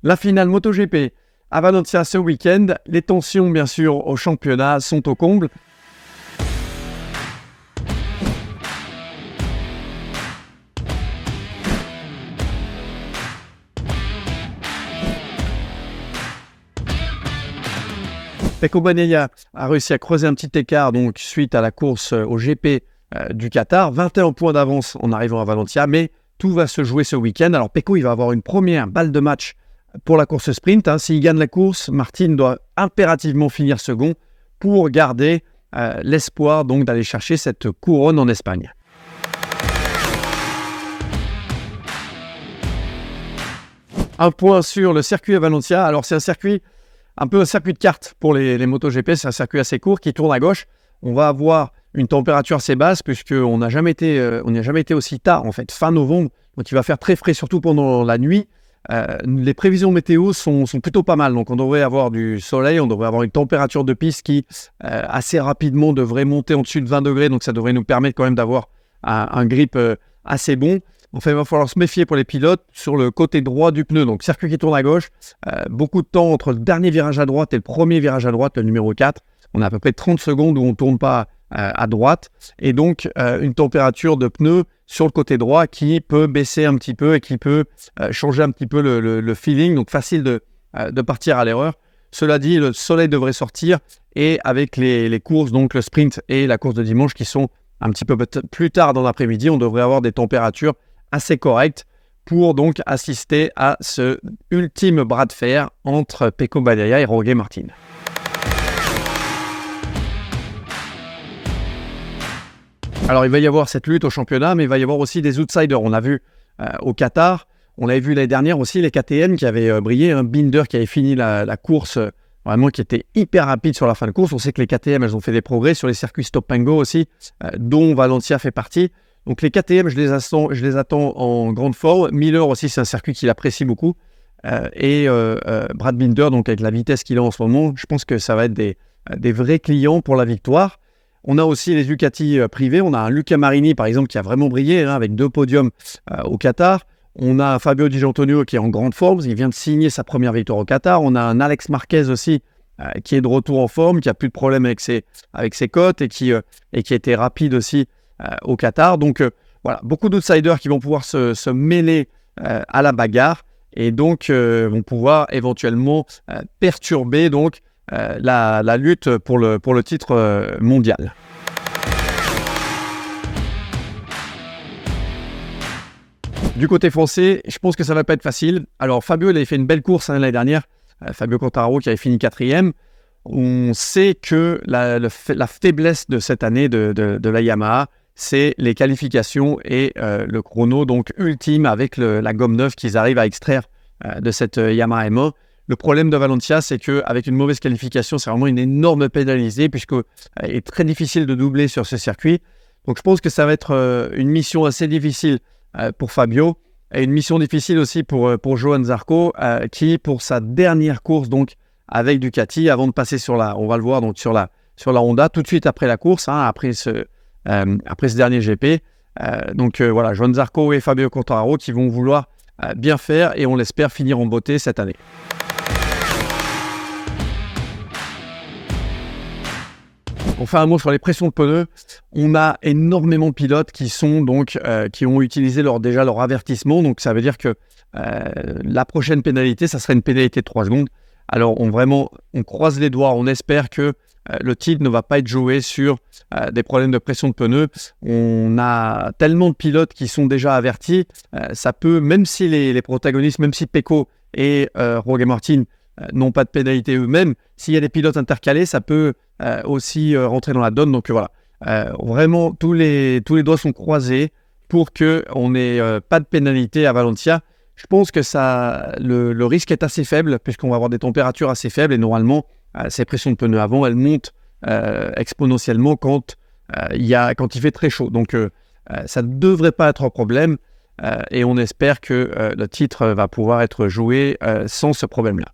La finale MotoGP à Valencia ce week-end. Les tensions, bien sûr, au championnat sont au comble. Pecco Bagnaia a réussi à creuser un petit écart donc, suite à la course au GP du Qatar. 21 points d'avance en arrivant à Valencia, mais tout va se jouer ce week-end. Alors Pecco, il va avoir une première balle de match pour la course sprint. S'il gagne la course, Martin doit impérativement finir second pour garder l'espoir donc d'aller chercher cette couronne en Espagne. Un point sur le circuit à Valencia. Alors c'est un circuit de cartes pour les MotoGP. C'est un circuit assez court qui tourne à gauche. On va avoir une température assez basse puisqu'on n'a jamais été aussi tard, en fait, fin novembre. Donc il va faire très frais, surtout pendant la nuit. Les prévisions météo sont plutôt pas mal. Donc on devrait avoir du soleil, on devrait avoir une température de piste qui assez rapidement devrait monter en dessus de 20 degrés. Donc ça devrait nous permettre quand même d'avoir un grip assez bon. Enfin, il va falloir se méfier pour les pilotes sur le côté droit du pneu. Donc, circuit qui tourne à gauche, beaucoup de temps entre le dernier virage à droite et le premier virage à droite, le numéro 4. On a à peu près 30 secondes où on ne tourne pas à droite. Et donc, une température de pneu sur le côté droit qui peut baisser un petit peu et qui peut changer un petit peu le feeling. Donc, facile de partir à l'erreur. Cela dit, le soleil devrait sortir. Et avec les courses, donc le sprint et la course de dimanche qui sont un petit peu plus tard dans l'après-midi, on devrait avoir des températures assez correct pour donc assister à ce ultime bras de fer entre Pecco Bagnaia et Jorge Martin. Alors il va y avoir cette lutte au championnat, mais il va y avoir aussi des outsiders. On a vu au Qatar, on avait vu l'année dernière aussi les KTM qui avaient brillé, Binder qui avait fini la course, vraiment qui était hyper rapide sur la fin de course. On sait que les KTM, elles ont fait des progrès sur les circuits Stop and Go aussi, dont Valencia fait partie. Donc les KTM, je les attends en grande forme. Miller aussi, c'est un circuit qu'il apprécie beaucoup. Brad Binder, donc avec la vitesse qu'il a en ce moment, je pense que ça va être des vrais clients pour la victoire. On a aussi les Ducati privés. On a un Luca Marini, par exemple, qui a vraiment brillé avec 2 podiums au Qatar. On a Fabio Di Giannantonio qui est en grande forme. Il vient de signer sa première victoire au Qatar. On a un Alex Marquez aussi qui est de retour en forme, qui n'a plus de problème avec ses côtes et qui a été rapide aussi au Qatar. Donc voilà, beaucoup d'outsiders qui vont pouvoir se mêler à la bagarre et donc vont pouvoir éventuellement perturber donc, la lutte pour le titre mondial. Du côté français, je pense que ça ne va pas être facile. Alors Fabio, il avait fait une belle course l'année dernière. Fabio Quartararo qui avait fini 4e. On sait que la faiblesse de cette année de la Yamaha, c'est les qualifications et le chrono donc ultime avec la gomme neuve qu'ils arrivent à extraire de cette Yamaha MA. Le problème de Valencia, c'est qu'avec une mauvaise qualification, c'est vraiment une énorme pénalité puisqu'il est très difficile de doubler sur ce circuit. Donc je pense que ça va être une mission assez difficile pour Fabio et une mission difficile aussi pour Johann Zarco qui, pour sa dernière course donc avec Ducati, avant de passer on va le voir donc sur la Honda, tout de suite après la course, après ce dernier GP. Voilà, Johann Zarco et Fabio Quartararo qui vont vouloir bien faire et on l'espère finir en beauté cette année. On fait un mot sur les pressions de pneus. On a énormément de pilotes qui ont utilisé leur avertissement. Donc ça veut dire que la prochaine pénalité, ça serait une pénalité de 3 secondes. Alors on croise les doigts, on espère que le titre ne va pas être joué sur des problèmes de pression de pneus. On a tellement de pilotes qui sont déjà avertis. Ça peut, même si les protagonistes, même si Pecco et Jorge Martin n'ont pas de pénalité eux-mêmes, s'il y a des pilotes intercalés, ça peut aussi rentrer dans la donne. Donc voilà, vraiment tous les doigts sont croisés pour qu'on n'ait pas de pénalité à Valencia. Je pense que le risque est assez faible puisqu'on va avoir des températures assez faibles et normalement ces pressions de pneus avant elles montent exponentiellement quand il fait très chaud. Donc ça ne devrait pas être un problème et on espère que le titre va pouvoir être joué sans ce problème-là.